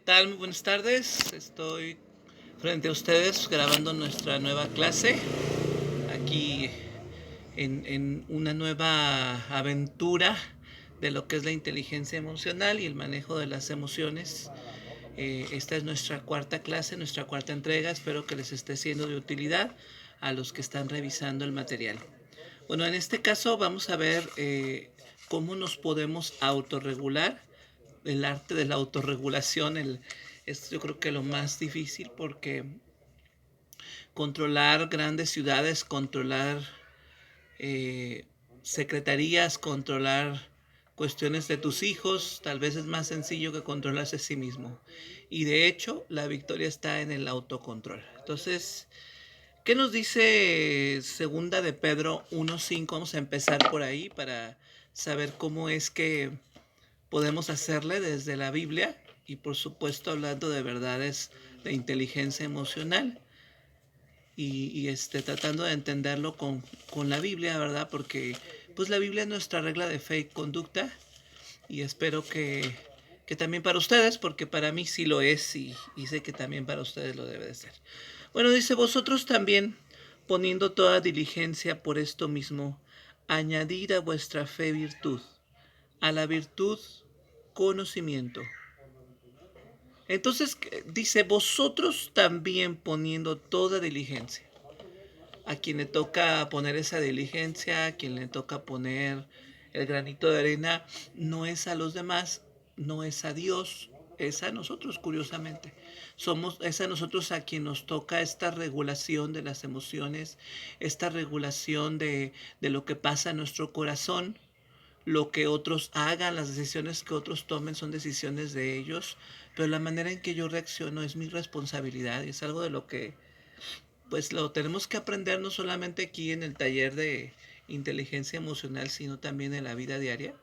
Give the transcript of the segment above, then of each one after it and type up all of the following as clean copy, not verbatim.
tal? Muy buenas tardes. Estoy frente a ustedes grabando nuestra nueva clase aquí en una nueva aventura de lo que es la inteligencia emocional y el manejo de las emociones. Esta es nuestra cuarta clase, nuestra cuarta entrega. Espero que les esté siendo de utilidad a los que están revisando el material. Bueno, en este caso vamos a ver cómo nos podemos autorregular, el arte de la autorregulación. Es yo creo que lo más difícil porque controlar grandes ciudades, controlar eh, secretarías, controlar cuestiones de tus hijos, tal vez es más sencillo que controlarse a sí mismo. Y de hecho, la victoria está en el autocontrol. Entonces, ¿qué nos dice segunda de Pedro 1:5? Vamos a empezar por ahí para saber cómo es que podemos hacerle desde la Biblia y por supuesto hablando de verdades de inteligencia emocional y tratando de entenderlo con la Biblia, ¿verdad? Porque pues la Biblia es nuestra regla de fe y conducta y espero que también para ustedes, porque para mí sí lo es y sé que también para ustedes lo debe de ser. Bueno, dice, vosotros también, poniendo toda diligencia por esto mismo, añadid a vuestra fe virtud, a la virtud conocimiento. Entonces dice, vosotros también poniendo toda diligencia. A quien le toca poner esa diligencia, a quien le toca poner el granito de arena, no es a los demás, no es a Dios, es a nosotros, curiosamente. Es a nosotros a quien nos toca esta regulación de las emociones, esta regulación de lo que pasa en nuestro corazón. Lo que otros hagan, las decisiones que otros tomen son decisiones de ellos, pero la manera en que yo reacciono es mi responsabilidad y es algo de lo que pues lo tenemos que aprender no solamente aquí en el taller de inteligencia emocional, sino también en la vida diaria.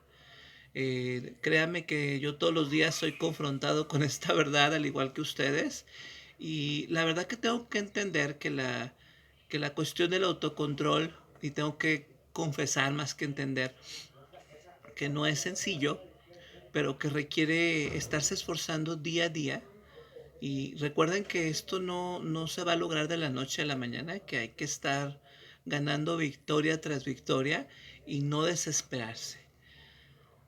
Créanme que yo todos los días soy confrontado con esta verdad, al igual que ustedes, y la verdad que tengo que entender que la cuestión del autocontrol, y tengo que confesar más que entender, que no es sencillo, pero que requiere estarse esforzando día a día. Y recuerden que esto no se va a lograr de la noche a la mañana, que hay que estar ganando victoria tras victoria y no desesperarse.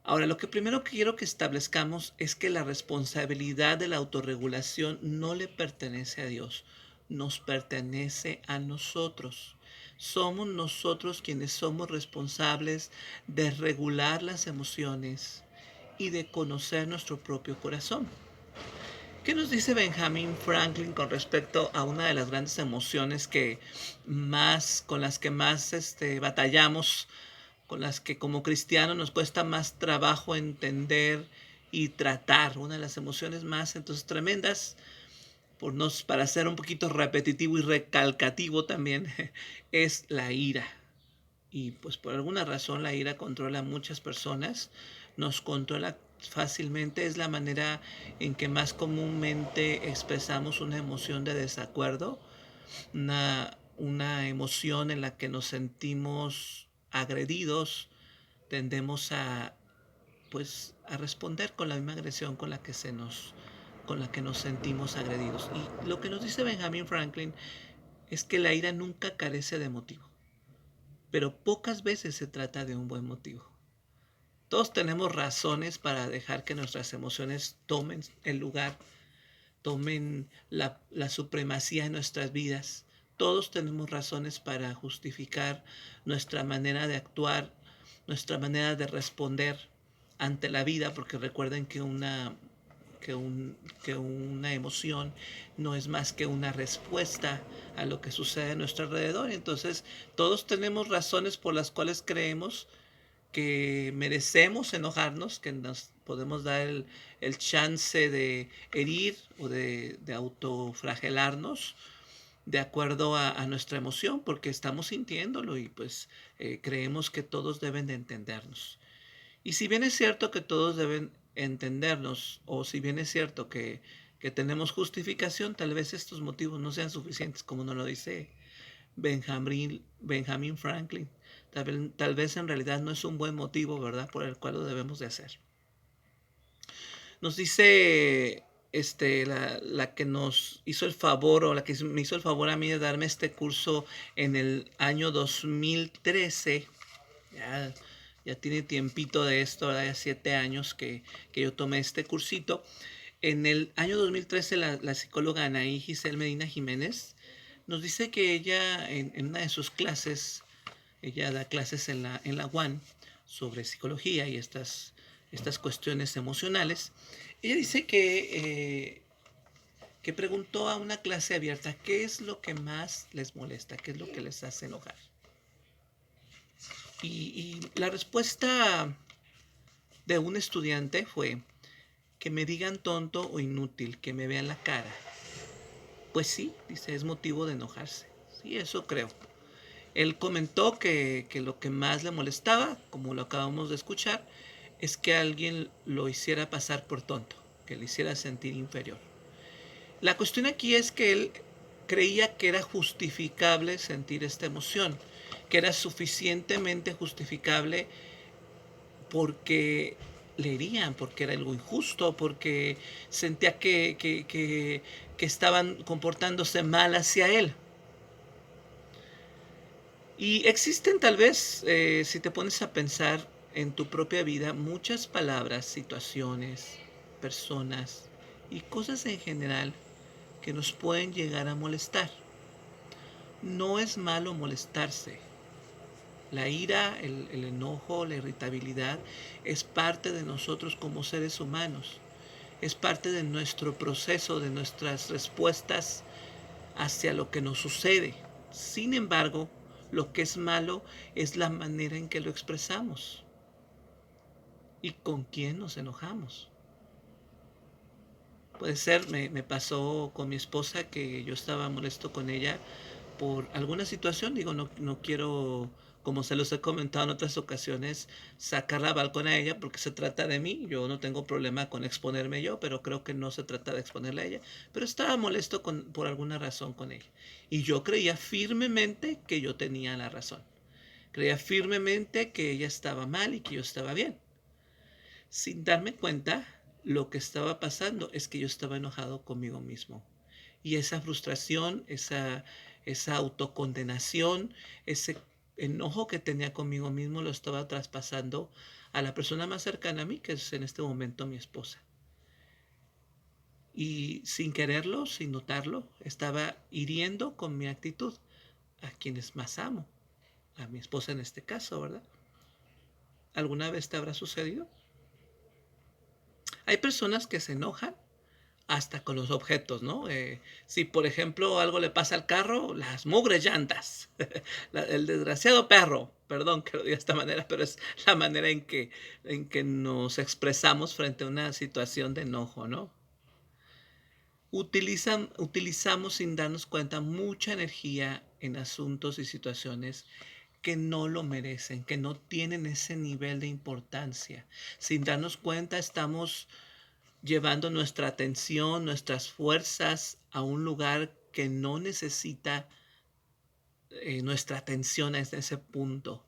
Ahora, lo que primero quiero que establezcamos es que la responsabilidad de la autorregulación no le pertenece a Dios, nos pertenece a nosotros. Somos nosotros quienes somos responsables de regular las emociones y de conocer nuestro propio corazón. ¿Qué nos dice Benjamin Franklin con respecto a una de las grandes emociones con las que más batallamos, con las que como cristianos nos cuesta más trabajo entender y tratar? Una de las emociones más entonces tremendas, para ser un poquito repetitivo y recalcativo también, es la ira. Y pues por alguna razón la ira controla a muchas personas, nos controla fácilmente, es la manera en que más comúnmente expresamos una emoción de desacuerdo, una emoción en la que nos sentimos agredidos, tendemos a pues a responder con la misma agresión con la que nos sentimos agredidos. Y lo que nos dice Benjamin Franklin es que la ira nunca carece de motivo, pero pocas veces se trata de un buen motivo. Todos tenemos razones para dejar que nuestras emociones tomen el lugar, tomen la supremacía en nuestras vidas. Todos tenemos razones para justificar nuestra manera de actuar, nuestra manera de responder ante la vida, porque recuerden que, un, que una emoción no es más que una respuesta a lo que sucede a nuestro alrededor. Entonces, todos tenemos razones por las cuales creemos que merecemos enojarnos, que nos podemos dar el chance de herir o de autoflagelarnos de acuerdo a nuestra emoción, porque estamos sintiéndolo y pues creemos que todos deben de entendernos. Y si bien es cierto que todos deben entendernos, o si bien es cierto que tenemos justificación, tal vez estos motivos no sean suficientes, como nos lo dice Benjamin Franklin. Tal vez en realidad no es un buen motivo, ¿verdad?, por el cual lo debemos de hacer. Nos dice la que nos hizo el favor, o la que me hizo el favor a mí de darme este curso en el año 2013. Ya, ya tiene tiempito de esto, ¿verdad? Ya 7 años que yo tomé este cursito. En el año 2013 la psicóloga Anaí Giselle Medina Jiménez nos dice que ella en una de sus clases, ella da clases en la UAN sobre psicología y estas cuestiones emocionales. Ella dice que preguntó a una clase abierta qué es lo que más les molesta, qué es lo que les hace enojar. Y la respuesta de un estudiante fue que me digan tonto o inútil, que me vean la cara. Pues sí, dice, es motivo de enojarse. Sí, eso creo. Él comentó que lo que más le molestaba, como lo acabamos de escuchar, es que alguien lo hiciera pasar por tonto, que le hiciera sentir inferior. La cuestión aquí es que él creía que era justificable sentir esta emoción, que era suficientemente justificable porque le herían, porque era algo injusto, porque sentía que estaban comportándose mal hacia él. Y existen tal vez, si te pones a pensar en tu propia vida, muchas palabras, situaciones, personas y cosas en general que nos pueden llegar a molestar. No es malo molestarse. La ira, el enojo, la irritabilidad es parte de nosotros como seres humanos. Es parte de nuestro proceso, de nuestras respuestas hacia lo que nos sucede. Sin embargo, lo que es malo es la manera en que lo expresamos y con quién nos enojamos. Puede ser, me pasó con mi esposa que yo estaba molesto con ella por alguna situación. Digo, no quiero, como se los he comentado en otras ocasiones, sacarla al balcón a ella porque se trata de mí. Yo no tengo problema con exponerme yo, pero creo que no se trata de exponerla a ella. Pero estaba molesto por alguna razón con ella. Y yo creía firmemente que yo tenía la razón. Creía firmemente que ella estaba mal y que yo estaba bien. Sin darme cuenta, lo que estaba pasando es que yo estaba enojado conmigo mismo. Y esa frustración, esa autocondenación, ese enojo que tenía conmigo mismo lo estaba traspasando a la persona más cercana a mí, que es en este momento mi esposa. Y sin quererlo, sin notarlo, estaba hiriendo con mi actitud a quienes más amo, a mi esposa en este caso, ¿verdad? ¿Alguna vez te habrá sucedido? Hay personas que se enojan hasta con los objetos, ¿no? Si por ejemplo algo le pasa al carro, las mugres llantas, el desgraciado perro, perdón que lo diga de esta manera, pero es la manera en que nos expresamos frente a una situación de enojo, ¿no? Utilizamos sin darnos cuenta mucha energía en asuntos y situaciones que no lo merecen, que no tienen ese nivel de importancia. Sin darnos cuenta estamos llevando nuestra atención, nuestras fuerzas a un lugar que no necesita nuestra atención en ese punto.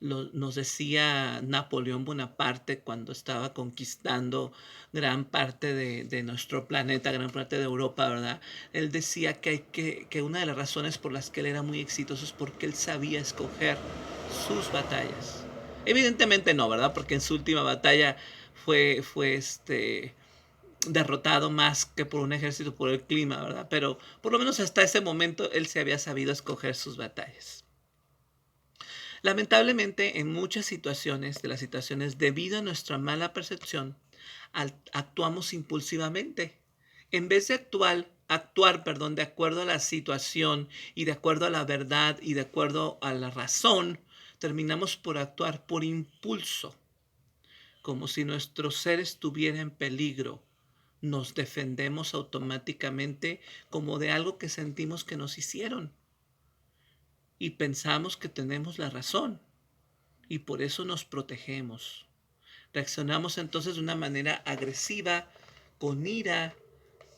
Nos decía Napoleón Bonaparte cuando estaba conquistando gran parte de nuestro planeta, gran parte de Europa, ¿verdad? Él decía que una de las razones por las que él era muy exitoso es porque él sabía escoger sus batallas. Evidentemente no, ¿verdad? Porque en su última batalla fue derrotado más que por un ejército, por el clima, ¿verdad? Pero por lo menos hasta ese momento él se había sabido escoger sus batallas. Lamentablemente, en muchas situaciones, de las situaciones, debido a nuestra mala percepción, actuamos impulsivamente. En vez de actuar, de acuerdo a la situación y de acuerdo a la verdad y de acuerdo a la razón, terminamos por actuar por impulso, como si nuestro ser estuviera en peligro. Nos defendemos automáticamente como de algo que sentimos que nos hicieron y pensamos que tenemos la razón y por eso nos protegemos. Reaccionamos entonces de una manera agresiva, con ira,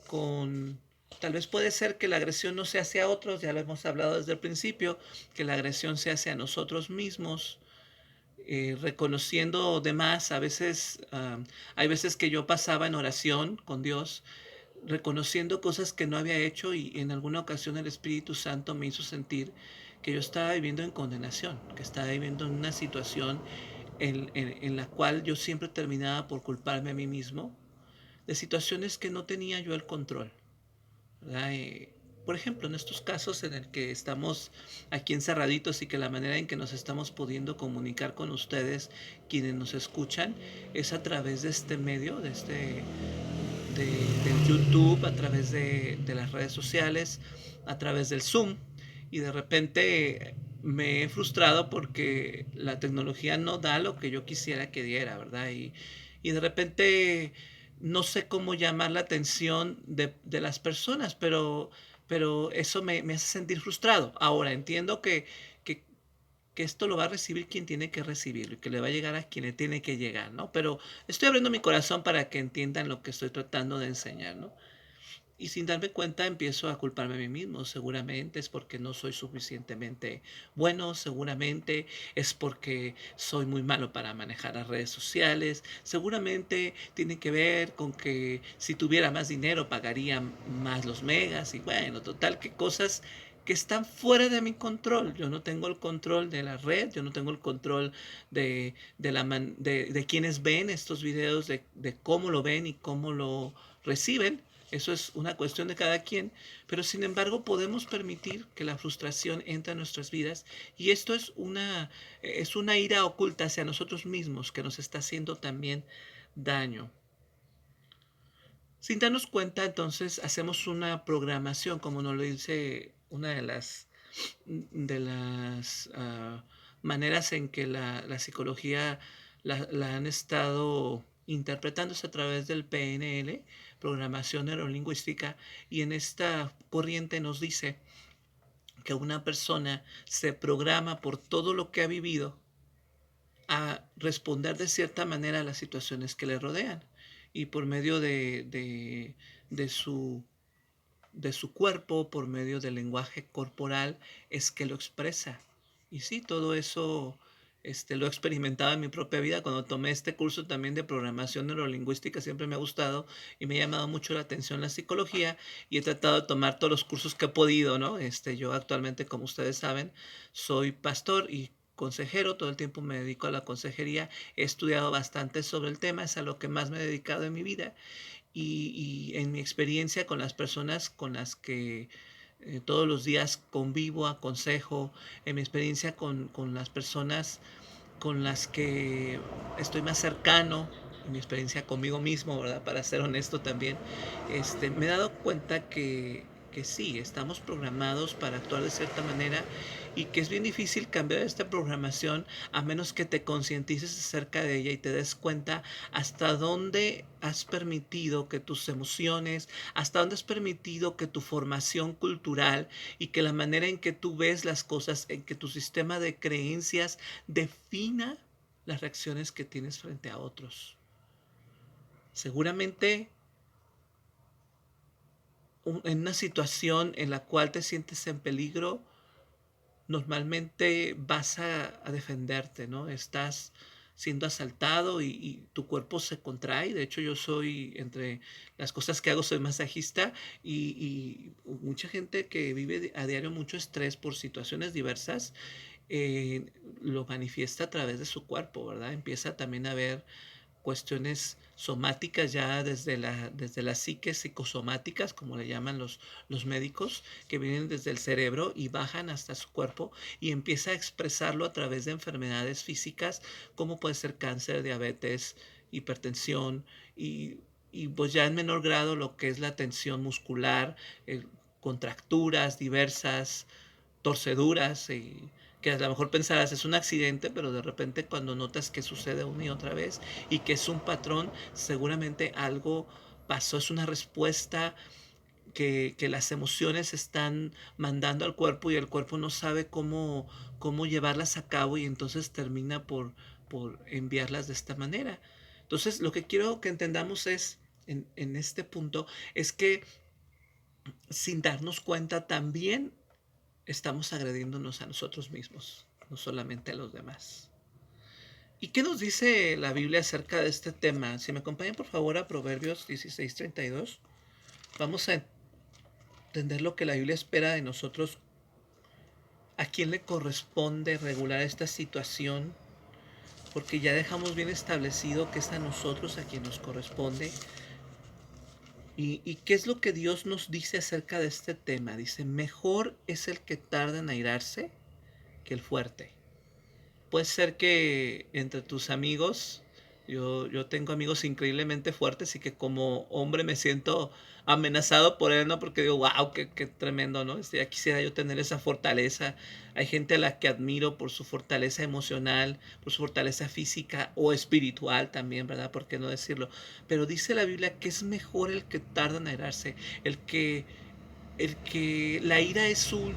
con... Tal vez puede ser que la agresión no sea hacia otros, ya lo hemos hablado desde el principio, que la agresión sea hacia nosotros mismos, reconociendo demás. A veces, hay veces que yo pasaba en oración con Dios reconociendo cosas que no había hecho y en alguna ocasión el Espíritu Santo me hizo sentir que yo estaba viviendo en condenación, que estaba viviendo en una situación en la cual yo siempre terminaba por culparme a mí mismo de situaciones que no tenía yo el control, ¿verdad? Por ejemplo, en estos casos en el que estamos aquí encerraditos y que la manera en que nos estamos pudiendo comunicar con ustedes, quienes nos escuchan, es a través de este medio, del YouTube, a través de las redes sociales, a través del Zoom. Y de repente me he frustrado porque la tecnología no da lo que yo quisiera que diera, ¿verdad? Y de repente no sé cómo llamar la atención de las personas, pero eso me hace sentir frustrado. Ahora entiendo que, que esto lo va a recibir quien tiene que recibirlo y que le va a llegar a quien le tiene que llegar, ¿no? Pero estoy abriendo mi corazón para que entiendan lo que estoy tratando de enseñar, ¿no? Y sin darme cuenta empiezo a culparme a mí mismo. Seguramente es porque no soy suficientemente bueno, seguramente es porque soy muy malo para manejar las redes sociales, seguramente tiene que ver con que si tuviera más dinero pagaría más los megas y bueno, total que cosas que están fuera de mi control. Yo no tengo el control de la red, yo no tengo el control de quienes ven estos videos, de cómo lo ven y cómo lo reciben. Eso es una cuestión de cada quien, pero sin embargo podemos permitir que la frustración entre en nuestras vidas y esto es una ira oculta hacia nosotros mismos que nos está haciendo también daño. Sin darnos cuenta, entonces hacemos una programación, como nos lo dice una de las maneras en que la psicología la han estado interpretándose a través del PNL, programación neurolingüística, y en esta corriente nos dice que una persona se programa por todo lo que ha vivido a responder de cierta manera a las situaciones que le rodean y por medio de su de su cuerpo, por medio del lenguaje corporal, es que lo expresa. Y sí, todo eso lo he experimentado en mi propia vida. Cuando tomé este curso también de programación neurolingüística, siempre me ha gustado y me ha llamado mucho la atención la psicología y he tratado de tomar todos los cursos que he podido, ¿no? Yo actualmente, como ustedes saben, soy pastor y consejero, todo el tiempo me dedico a la consejería, he estudiado bastante sobre el tema, es a lo que más me he dedicado en mi vida y en mi experiencia con las personas con las que todos los días convivo, aconsejo, en mi experiencia con las personas con las que estoy más cercano, en mi experiencia conmigo mismo, ¿verdad? Para ser honesto también, me he dado cuenta que sí, estamos programados para actuar de cierta manera y que es bien difícil cambiar esta programación a menos que te concientices acerca de ella y te des cuenta hasta dónde has permitido que tus emociones, hasta dónde has permitido que tu formación cultural y que la manera en que tú ves las cosas, en que tu sistema de creencias defina las reacciones que tienes frente a otros. Seguramente en una situación en la cual te sientes en peligro, normalmente vas a defenderte, ¿no? Estás siendo asaltado y tu cuerpo se contrae. De hecho, yo soy, entre las cosas que hago, soy masajista y mucha gente que vive a diario mucho estrés por situaciones diversas, lo manifiesta a través de su cuerpo, ¿verdad? Empieza también a ver cuestiones somáticas ya desde las psiques psicosomáticas, como le llaman los médicos, que vienen desde el cerebro y bajan hasta su cuerpo y empieza a expresarlo a través de enfermedades físicas, como puede ser cáncer, diabetes, hipertensión y pues ya en menor grado lo que es la tensión muscular, contracturas diversas, torceduras y que a lo mejor pensarás es un accidente, pero de repente cuando notas que sucede una y otra vez y que es un patrón, seguramente algo pasó, es una respuesta que las emociones están mandando al cuerpo y el cuerpo no sabe cómo llevarlas a cabo y entonces termina por enviarlas de esta manera. Entonces, lo que quiero que entendamos es, en este punto, es que sin darnos cuenta también estamos agrediéndonos a nosotros mismos, no solamente a los demás. ¿Y qué nos dice la Biblia acerca de este tema? Si me acompañan por favor a Proverbios 16:32. Vamos a entender lo que la Biblia espera de nosotros, a quién le corresponde regular esta situación, porque ya dejamos bien establecido que es a nosotros a quien nos corresponde. ¿Y qué es lo que Dios nos dice acerca de este tema? Dice, mejor es el que tarda en airarse que el fuerte. Puede ser que entre tus amigos, yo tengo amigos increíblemente fuertes y que como hombre me siento amenazado por él, ¿no? Porque digo, wow, qué tremendo, ¿no? Ya quisiera yo tener esa fortaleza. Hay gente a la que admiro por su fortaleza emocional, por su fortaleza física o espiritual también, ¿verdad? ¿Por qué no decirlo? Pero dice la Biblia que es mejor el que tarda en airarse, el que la ira es su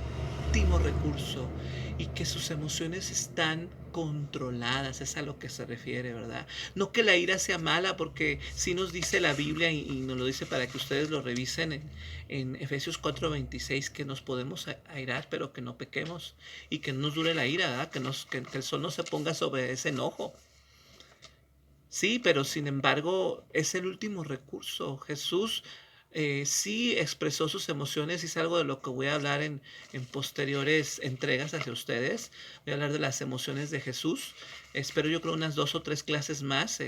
último recurso y que sus emociones están controladas, es a lo que se refiere, ¿verdad? No que la ira sea mala, porque sí nos dice la Biblia y nos lo dice para que ustedes lo revisen en Efesios 4:26, que nos podemos airar, pero que no pequemos y que no nos dure la ira, ¿verdad? Que el sol no se ponga sobre ese enojo. Sí, pero sin embargo es el último recurso. Jesús sí expresó sus emociones y es algo de lo que voy a hablar en posteriores entregas hacia ustedes. Voy a hablar de las emociones de Jesús. Espero yo creo unas 2 o 3 clases más,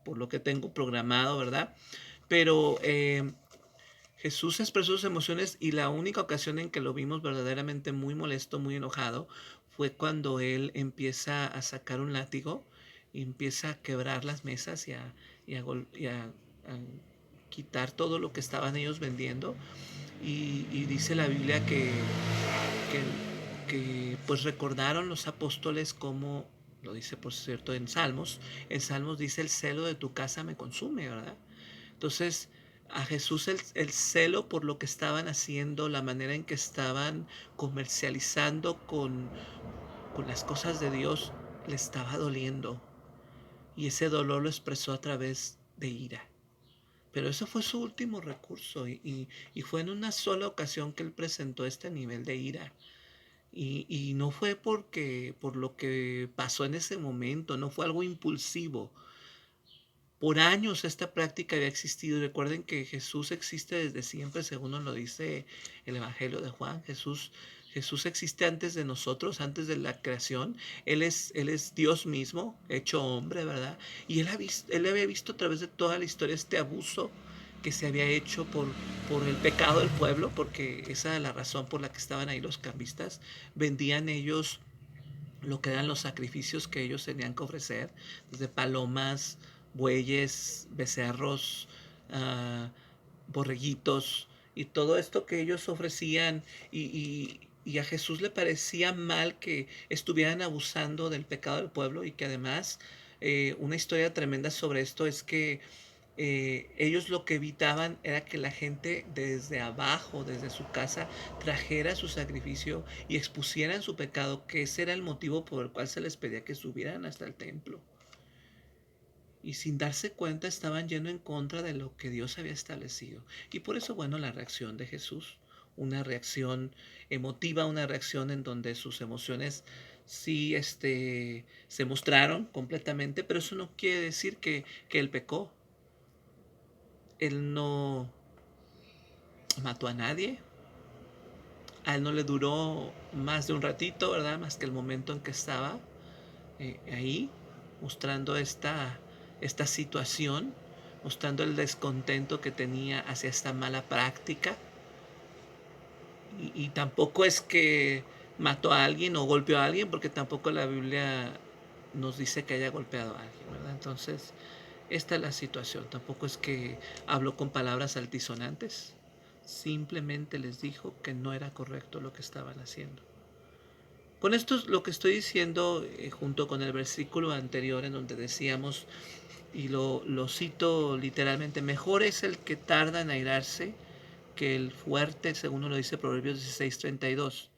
por lo que tengo programado, ¿verdad? Pero Jesús expresó sus emociones y la única ocasión en que lo vimos verdaderamente muy molesto, muy enojado, fue cuando él empieza a sacar un látigo y empieza a quebrar las mesas y a quitar todo lo que estaban ellos vendiendo. Y dice la Biblia que pues recordaron los apóstoles como, lo dice por cierto en Salmos dice el celo de tu casa me consume, ¿verdad? Entonces, a Jesús el celo por lo que estaban haciendo, la manera en que estaban comercializando con las cosas de Dios, le estaba doliendo. Y ese dolor lo expresó a través de ira. Pero eso fue su último recurso y fue en una sola ocasión que él presentó este nivel de ira. Y no fue por lo que pasó en ese momento, no fue algo impulsivo. Por años esta práctica había existido. Recuerden que Jesús existe desde siempre, según nos lo dice el Evangelio de Juan. Jesús existe antes de nosotros, antes de la creación. Él es Dios mismo, hecho hombre, ¿verdad? Y él había visto a través de toda la historia este abuso que se había hecho por el pecado del pueblo, porque esa era la razón por la que estaban ahí los cambistas. Vendían ellos lo que eran los sacrificios que ellos tenían que ofrecer, desde palomas, bueyes, becerros, uh, borreguitos, y todo esto que ellos ofrecían, y a Jesús le parecía mal que estuvieran abusando del pecado del pueblo y que además una historia tremenda sobre esto es que ellos lo que evitaban era que la gente desde abajo, desde su casa, trajera su sacrificio y expusieran su pecado, que ese era el motivo por el cual se les pedía que subieran hasta el templo. Y sin darse cuenta estaban yendo en contra de lo que Dios había establecido. Y por eso, bueno, la reacción de Jesús, una reacción emotiva, una reacción en donde sus emociones sí se mostraron completamente, pero eso no quiere decir que él pecó. Él no mató a nadie. A él no le duró más de un ratito, ¿verdad? Más que el momento en que estaba ahí, mostrando esta situación, mostrando el descontento que tenía hacia esta mala práctica. Y tampoco es que mató a alguien o golpeó a alguien, porque tampoco la Biblia nos dice que haya golpeado a alguien, ¿verdad? Entonces, esta es la situación. Tampoco es que habló con palabras altisonantes. Simplemente les dijo que no era correcto lo que estaban haciendo. Con esto es lo que estoy diciendo, junto con el versículo anterior en donde decíamos, y lo cito literalmente, mejor es el que tarda en airarse que el fuerte, según lo dice Proverbios 16:32.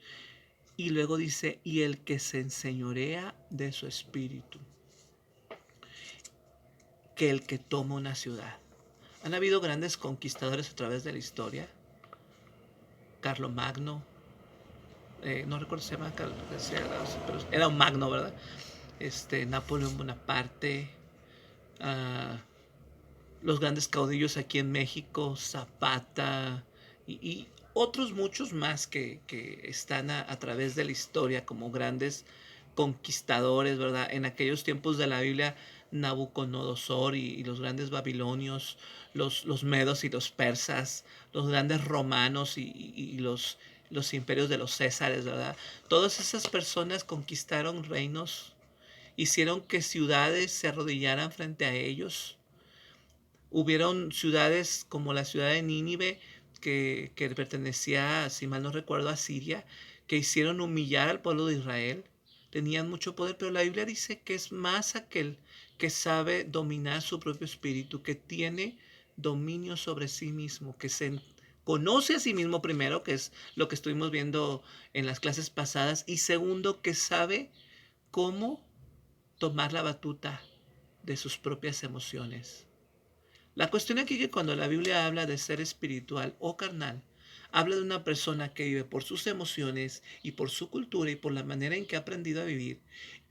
Y luego dice, y el que se enseñorea de su espíritu, que el que toma una ciudad. Han habido grandes conquistadores a través de la historia. Carlomagno, no recuerdo si se llama Carlos, pero era un magno, ¿verdad? Napoleón Bonaparte, los grandes caudillos aquí en México, Zapata y otros muchos más que están a través de la historia como grandes conquistadores, ¿verdad? En aquellos tiempos de la Biblia, Nabucodonosor y los grandes babilonios, los medos y los persas, los grandes romanos y los imperios de los césares, ¿verdad? Todas esas personas conquistaron reinos, hicieron que ciudades se arrodillaran frente a ellos. Hubieron ciudades como la ciudad de Nínive, que pertenecía, si mal no recuerdo, a Siria, que hicieron humillar al pueblo de Israel. Tenían mucho poder, pero la Biblia dice que es más aquel que sabe dominar su propio espíritu, que tiene dominio sobre sí mismo, que se conoce a sí mismo primero, que es lo que estuvimos viendo en las clases pasadas, y segundo, que sabe cómo tomar la batuta de sus propias emociones. La cuestión aquí es que cuando la Biblia habla de ser espiritual o carnal, habla de una persona que vive por sus emociones y por su cultura y por la manera en que ha aprendido a vivir,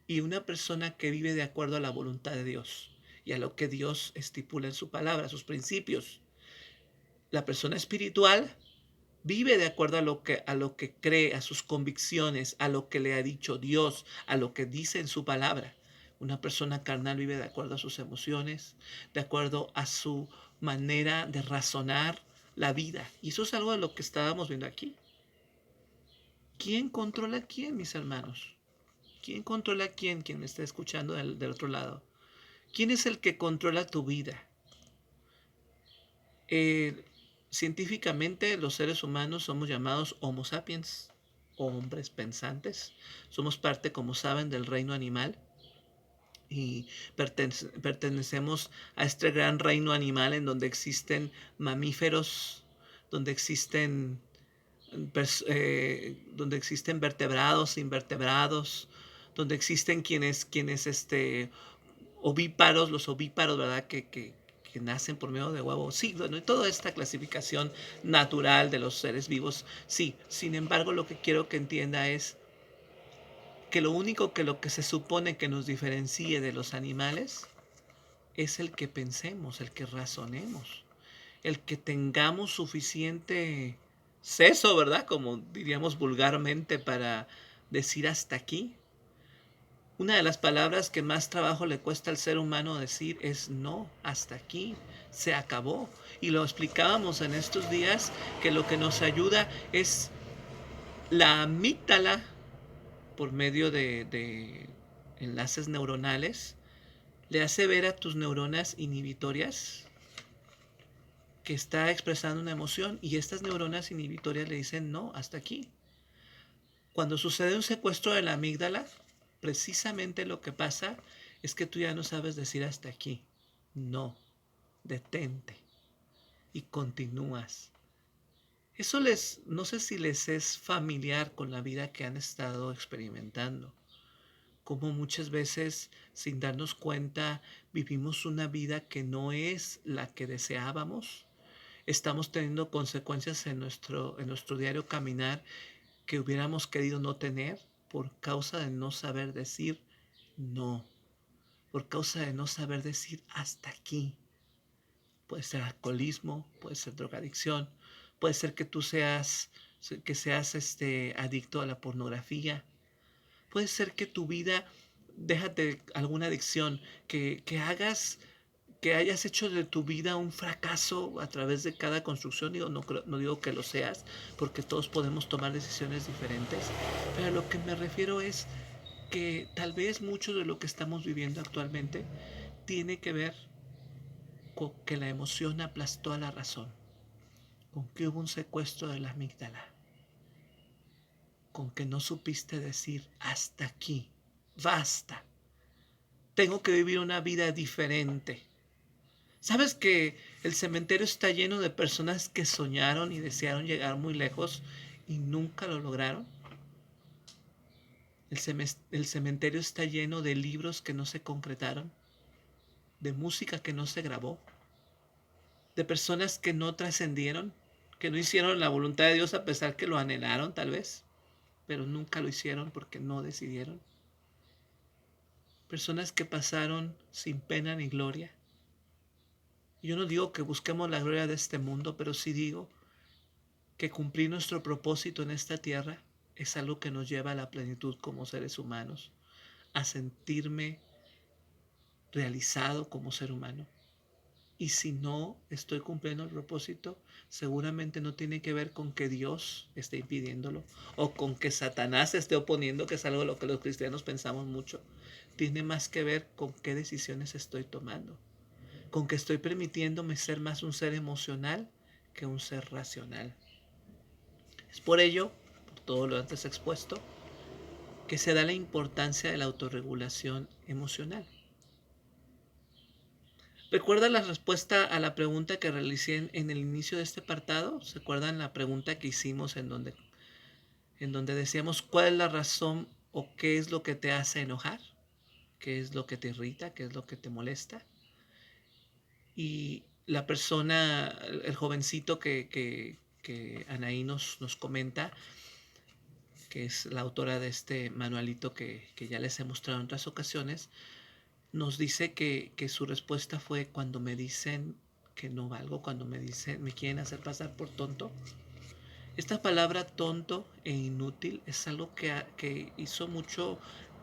y una persona que vive de acuerdo a la voluntad de Dios y a lo que Dios estipula en su palabra, sus principios. La persona espiritual vive de acuerdo a lo que cree, a sus convicciones, a lo que le ha dicho Dios, a lo que dice en su palabra. Una persona carnal vive de acuerdo a sus emociones, de acuerdo a su manera de razonar la vida. Y eso es algo de lo que estábamos viendo aquí. ¿Quién controla a quién, mis hermanos? ¿Quién controla a quién, quien me está escuchando del otro lado? ¿Quién es el que controla tu vida? Eh, Científicamente, los seres humanos somos llamados Homo sapiens, o hombres pensantes. Somos parte, como saben, del reino animal y pertenecemos a este gran reino animal en donde existen mamíferos, donde existen, donde existen vertebrados, invertebrados, donde existen ovíparos, los ovíparos, ¿verdad? Que nacen por medio de huevos. Sí, bueno, y toda esta clasificación natural de los seres vivos, sí. Sin embargo, lo que quiero que entienda es que lo que se supone que nos diferencie de los animales es el que pensemos, el que razonemos, el que tengamos suficiente seso, ¿verdad? Como diríamos vulgarmente para decir hasta aquí. Una de las palabras que más trabajo le cuesta al ser humano decir es no, hasta aquí, se acabó. Y lo explicábamos en estos días que lo que nos ayuda es la amígdala por medio de enlaces neuronales, le hace ver a tus neuronas inhibitorias que está expresando una emoción y estas neuronas inhibitorias le dicen no, hasta aquí. Cuando sucede un secuestro de la amígdala, precisamente lo que pasa es que tú ya no sabes decir hasta aquí. No, detente y continúas. No sé si les es familiar con la vida que han estado experimentando. Como muchas veces, sin darnos cuenta, vivimos una vida que no es la que deseábamos. Estamos teniendo consecuencias en nuestro diario caminar que hubiéramos querido no tener por causa de no saber decir no, por causa de no saber decir hasta aquí. Puede ser alcoholismo, puede ser drogadicción, puede ser que tú seas adicto a la pornografía, puede ser que tu vida, déjate alguna adicción, que hayas hecho de tu vida un fracaso a través de cada construcción. No digo que lo seas, porque todos podemos tomar decisiones diferentes, pero a lo que me refiero es que tal vez mucho de lo que estamos viviendo actualmente tiene que ver con que la emoción aplastó a la razón, con que hubo un secuestro de la amígdala, con que no supiste decir hasta aquí, basta, tengo que vivir una vida diferente. ¿Sabes que el cementerio está lleno de personas que soñaron y desearon llegar muy lejos y nunca lo lograron? El cementerio está lleno de libros que no se concretaron, de música que no se grabó, de personas que no trascendieron, que no hicieron la voluntad de Dios a pesar que lo anhelaron tal vez, pero nunca lo hicieron porque no decidieron. Personas que pasaron sin pena ni gloria. Yo no digo que busquemos la gloria de este mundo, pero sí digo que cumplir nuestro propósito en esta tierra es algo que nos lleva a la plenitud como seres humanos, a sentirme realizado como ser humano. Y si no estoy cumpliendo el propósito, seguramente no tiene que ver con que Dios esté impidiéndolo o con que Satanás esté oponiendo, que es algo de lo que los cristianos pensamos mucho. Tiene más que ver con qué decisiones estoy tomando, con que estoy permitiéndome ser más un ser emocional que un ser racional. Es por ello, por todo lo antes expuesto, que se da la importancia de la autorregulación emocional. ¿Recuerdan la respuesta a la pregunta que realicé en el inicio de este apartado? ¿Se acuerdan la pregunta que hicimos en donde decíamos cuál es la razón o qué es lo que te hace enojar? ¿Qué es lo que te irrita? ¿Qué es lo que te molesta? Y la persona, el jovencito que Anaí nos comenta, que es la autora de este manualito que ya les he mostrado en otras ocasiones, nos dice que su respuesta fue cuando me dicen que no valgo, cuando me quieren hacer pasar por tonto. Esta palabra tonto e inútil es algo que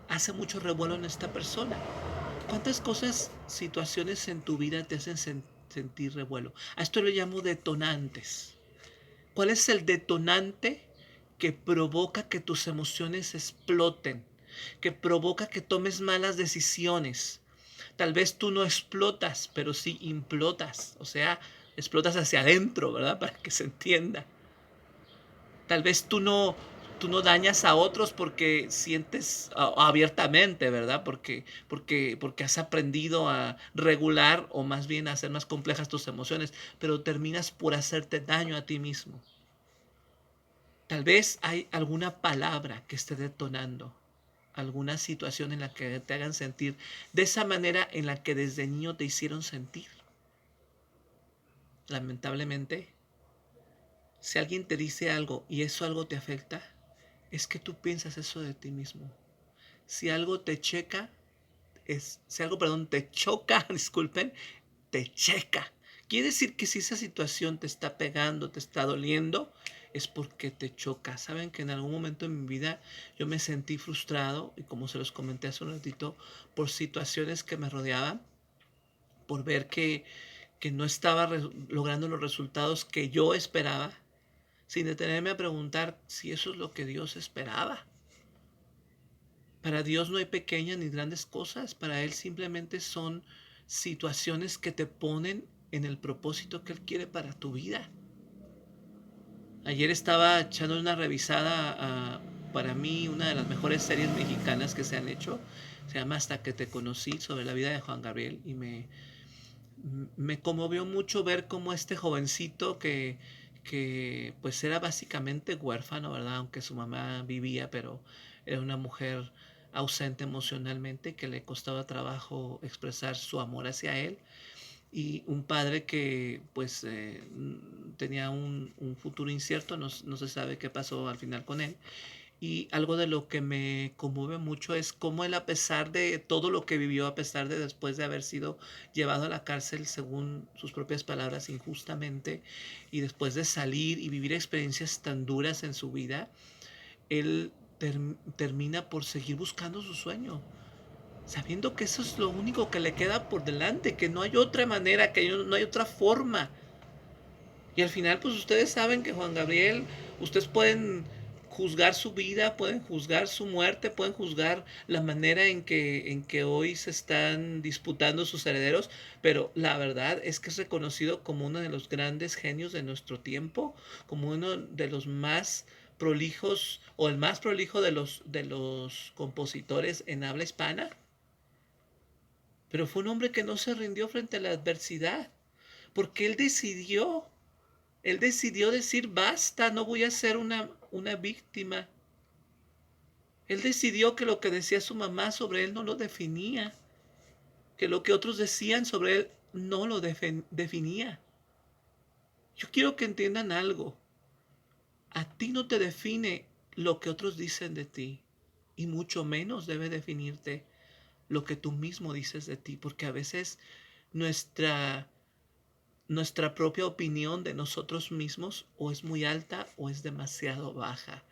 hace mucho revuelo en esta persona. ¿Cuántas cosas, situaciones en tu vida te hacen sentir revuelo? A esto le llamo detonantes. ¿Cuál es el detonante que provoca que tus emociones exploten? Que provoca que tomes malas decisiones. Tal vez tú no explotas, pero sí implotas. O sea, explotas hacia adentro, ¿verdad? Para que se entienda. Tal vez tú no dañas a otros porque sientes abiertamente, ¿verdad? Porque has aprendido a regular o más bien a hacer más complejas tus emociones, pero terminas por hacerte daño a ti mismo. Tal vez hay alguna palabra que esté detonando, alguna situación en la que te hagan sentir de esa manera en la que desde niño te hicieron sentir. Lamentablemente, si alguien te dice algo y eso algo te afecta, es que tú piensas eso de ti mismo. Si algo te checa, si algo, perdón, te choca, disculpen, te checa. Quiere decir que si esa situación te está pegando, te está doliendo, es porque te choca. Saben que en algún momento en mi vida yo me sentí frustrado, y como se los comenté hace un ratito, por situaciones que me rodeaban, por ver que no estaba logrando los resultados que yo esperaba, sin detenerme a preguntar si eso es lo que Dios esperaba. Para Dios no hay pequeñas ni grandes cosas, para Él simplemente son situaciones que te ponen en el propósito que Él quiere para tu vida. Ayer estaba echando una revisada a, para mí, una de las mejores series mexicanas que se han hecho. Se llama Hasta que te conocí, sobre la vida de Juan Gabriel. Y me conmovió mucho ver cómo este jovencito que pues era básicamente huérfano, ¿verdad? Aunque su mamá vivía, pero era una mujer ausente emocionalmente, que le costaba trabajo expresar su amor hacia él, y un padre que pues tenía un futuro incierto, no se sabe qué pasó al final con él. Y algo de lo que me conmueve mucho es cómo él, a pesar de todo lo que vivió, a pesar de después de haber sido llevado a la cárcel, según sus propias palabras, injustamente, y después de salir y vivir experiencias tan duras en su vida, él termina por seguir buscando su sueño, sabiendo que eso es lo único que le queda por delante, que no hay otra manera, que no hay otra forma. Y al final, pues ustedes saben que Juan Gabriel, ustedes pueden juzgar su vida, pueden juzgar su muerte, pueden juzgar la manera en que hoy se están disputando sus herederos, pero la verdad es que es reconocido como uno de los grandes genios de nuestro tiempo, como uno de los más prolijos o el más prolijo de los compositores en habla hispana. Pero fue un hombre que no se rindió frente a la adversidad, porque él decidió decir, basta, no voy a ser una víctima. Él decidió que lo que decía su mamá sobre él no lo definía, que lo que otros decían sobre él no lo definía. Yo quiero que entiendan algo. A ti no te define lo que otros dicen de ti, y mucho menos debe definirte lo que tú mismo dices de ti, porque a veces nuestra nuestra propia opinión de nosotros mismos o es muy alta o es demasiado baja.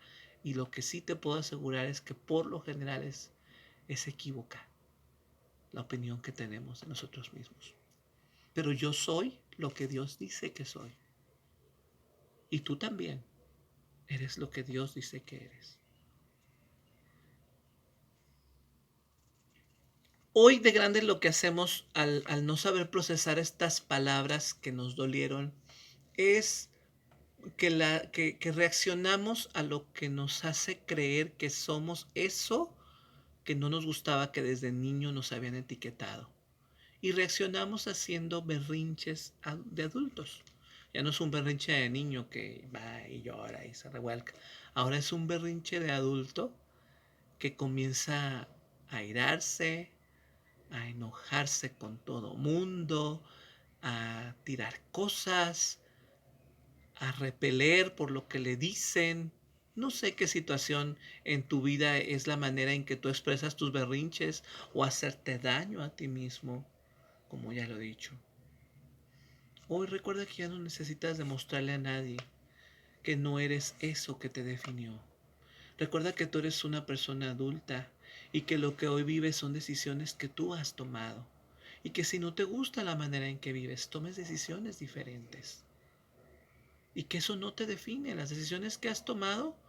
Y lo que sí te puedo asegurar es que por lo general es equívoca la opinión que tenemos de nosotros mismos. Pero yo soy lo que Dios dice que soy. Y tú también eres lo que Dios dice que eres. Hoy de grande lo que hacemos al no saber procesar estas palabras que nos dolieron es que reaccionamos a lo que nos hace creer que somos eso que no nos gustaba que desde niño nos habían etiquetado. Y reaccionamos haciendo berrinches de adultos. Ya no es un berrinche de niño que va y llora y se revuelca. Ahora es un berrinche de adulto que comienza a airarse, a enojarse con todo mundo, a tirar cosas, a repeler por lo que le dicen. No sé qué situación en tu vida es la manera en que tú expresas tus berrinches o hacerte daño a ti mismo, como ya lo he dicho. Hoy recuerda que ya no necesitas demostrarle a nadie que no eres eso que te definió. Recuerda que tú eres una persona adulta y que lo que hoy vives son decisiones que tú has tomado. Y que si no te gusta la manera en que vives, tomes decisiones diferentes. Y que eso no te define. Las decisiones que has tomado